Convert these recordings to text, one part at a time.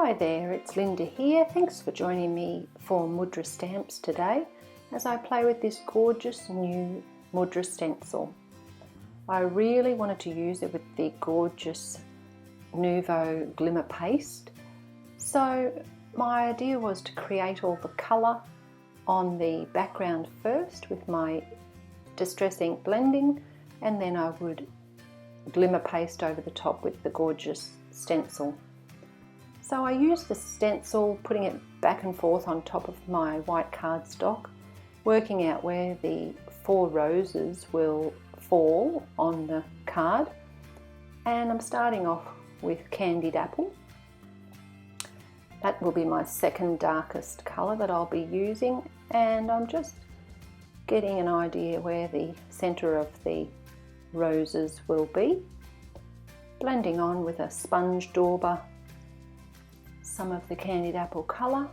Hi there, it's Linda here. Thanks for joining me for Mudra Stamps today as I play with this gorgeous new Mudra stencil. I really wanted to use it with the gorgeous Nuvo Glimmer paste. So my idea was to create all the colour on the background first with my Distress Ink blending, and then I would glimmer paste over the top with the gorgeous stencil. So I used the stencil, putting it back and forth on top of my white cardstock, working out where the 4 roses will fall on the card. And I'm starting off with Candied Apple. That will be my second darkest colour that I'll be using, and I'm just getting an idea where the centre of the roses will be. Blending on with a sponge dauber some of the Candied Apple colour,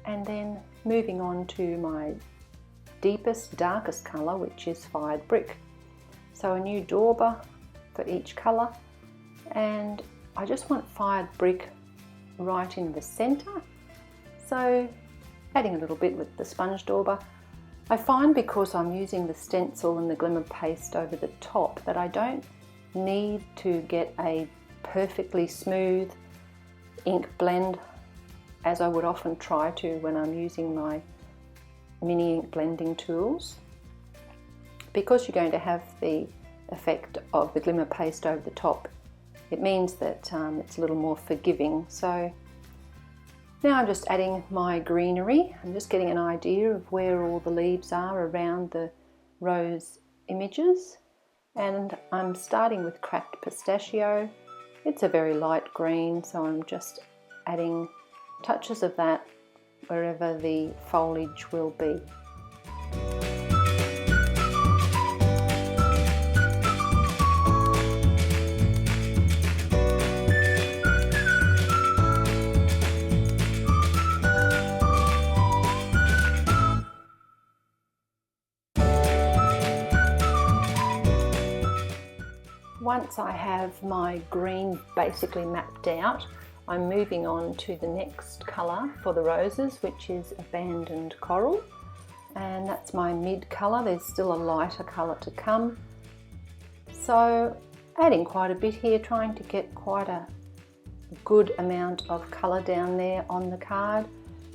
and then moving on to my deepest, darkest colour, which is Fired Brick. So a new dauber for each colour, and I just want Fired Brick right in the centre, so adding a little bit with the sponge dauber. I find because I'm using the stencil and the glimmer paste over the top that I don't need to get a perfectly smooth ink blend as I would often try to when I'm using my mini ink blending tools. Because you're going to have the effect of the glimmer paste over the top, it means that it's a little more forgiving. So now I'm just adding my greenery. I'm just getting an idea of where all the leaves are around the rose images, and I'm starting with Cracked Pistachio. It's a very light green, so I'm just adding touches of that wherever the foliage will be. Once I have my green basically mapped out, I'm moving on to the next colour for the roses, which is Abandoned Coral, and that's my mid colour. There's still a lighter colour to come, so adding quite a bit here, trying to get quite a good amount of colour down there on the card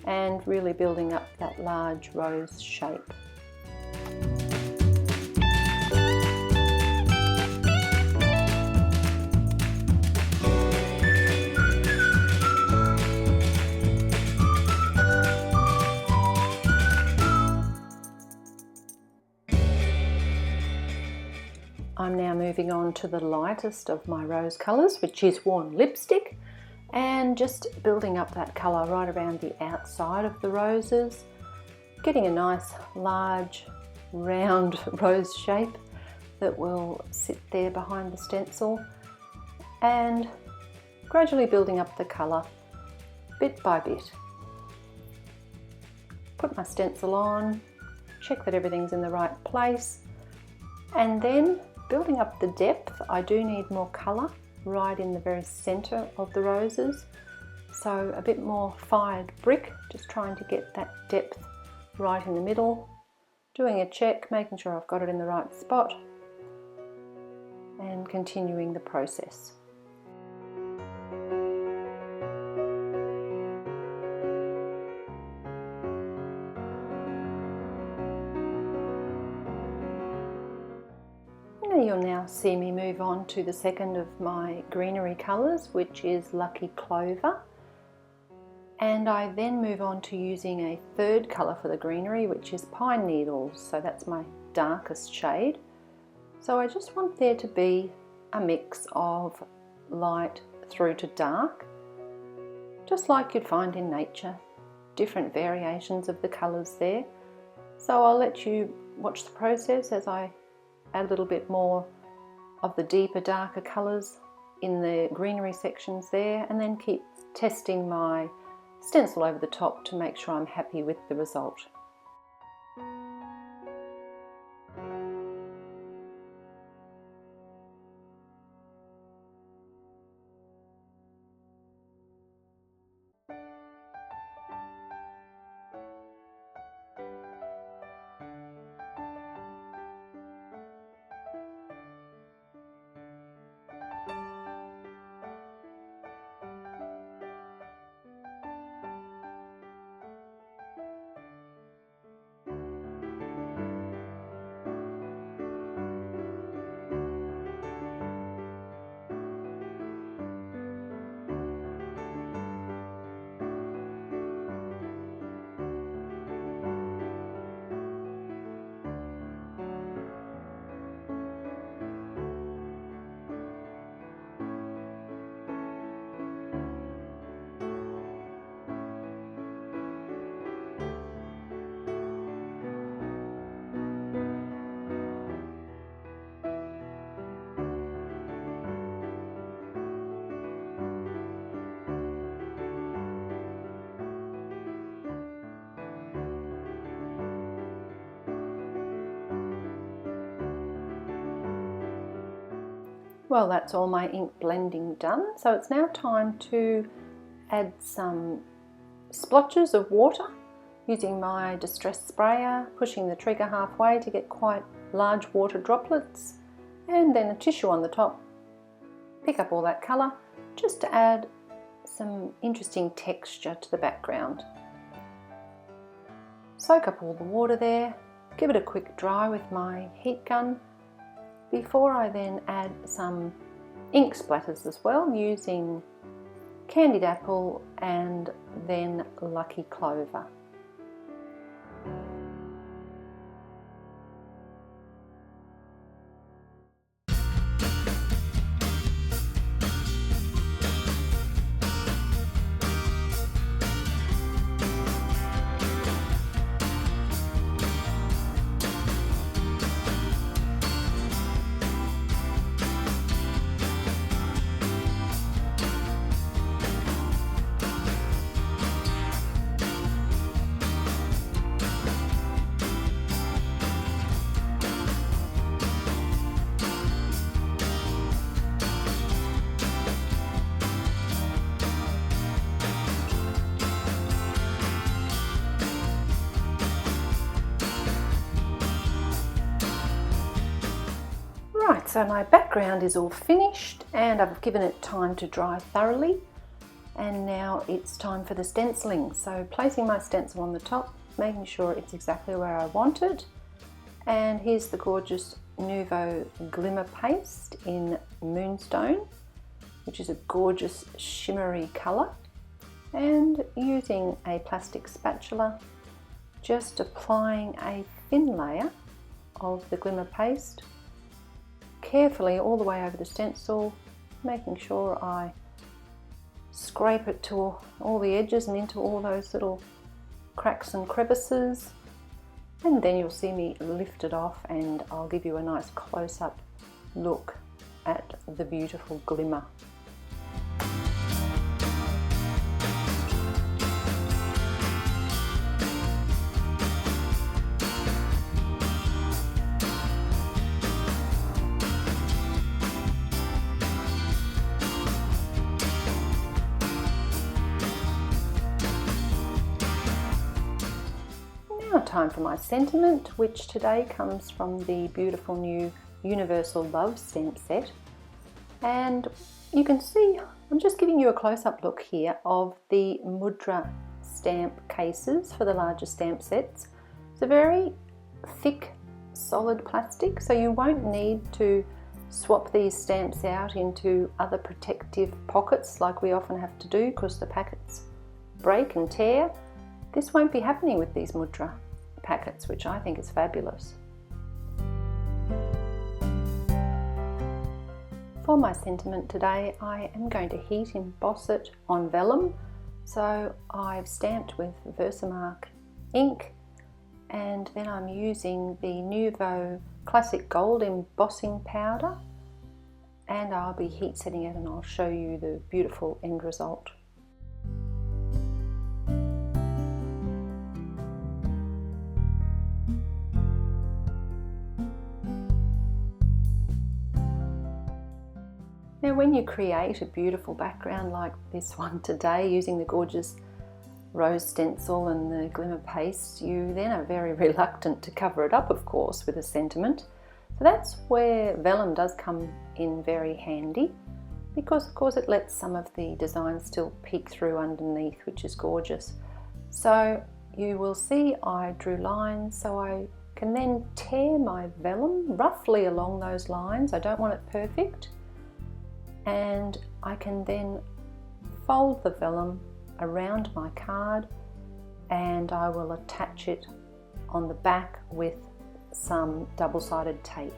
and really building up that large rose shape. I'm now moving on to the lightest of my rose colours, which is Warm Lipstick, and just building up that colour right around the outside of the roses, getting a nice large round rose shape that will sit there behind the stencil, and gradually building up the colour bit by bit. Put my stencil on, check that everything's in the right place, and then building up the depth. I do need more colour right in the very centre of the roses, so a bit more Fired Brick, just trying to get that depth right in the middle, doing a check, making sure I've got it in the right spot, and continuing the process. You'll now see me move on to the second of my greenery colours, which is Lucky Clover, and I then move on to using a third colour for the greenery, which is Pine Needles. So that's my darkest shade. So I just want there to be a mix of light through to dark, just like you'd find in nature, different variations of the colours there. So I'll let you watch the process as I add a little bit more of the deeper, darker colours in the greenery sections there, and then keep testing my stencil over the top to make sure I'm happy with the result. Well, that's all my ink blending done, so it's now time to add some splotches of water using my distress sprayer, pushing the trigger halfway to get quite large water droplets, and then a tissue on the top. Pick up all that colour just to add some interesting texture to the background. Soak up all the water there, give it a quick dry with my heat gun before I then add some ink splatters as well, using Candied Apple and then Lucky Clover. Right, so my background is all finished and I've given it time to dry thoroughly, and now it's time for the stenciling. So placing my stencil on the top, making sure it's exactly where I want it, and here's the gorgeous Nuvo Glimmer paste in Moonstone, which is a gorgeous shimmery colour, and using a plastic spatula, just applying a thin layer of the Glimmer paste carefully all the way over the stencil, making sure I scrape it to all the edges and into all those little cracks and crevices, and then you'll see me lift it off and I'll give you a nice close-up look at the beautiful glimmer. Now time for my sentiment, which today comes from the beautiful new Universal Love stamp set. And you can see, I'm just giving you a close-up look here of the mudra stamp cases for the larger stamp sets. It's a very thick, solid plastic, so you won't need to swap these stamps out into other protective pockets like we often have to do because the packets break and tear. This won't be happening with these mudra packets, which I think is fabulous. For my sentiment today, I am going to heat emboss it on vellum. So I've stamped with Versamark ink, and then I'm using the Nuvo Classic Gold embossing powder, and I'll be heat setting it and I'll show you the beautiful end result. Now when you create a beautiful background like this one today using the gorgeous rose stencil and the glimmer paste, you then are very reluctant to cover it up, of course, with a sentiment. So that's where vellum does come in very handy, because of course it lets some of the design still peek through underneath, which is gorgeous. So you will see I drew lines so I can then tear my vellum roughly along those lines. I don't want it perfect. And I can then fold the vellum around my card, and I will attach it on the back with some double-sided tape.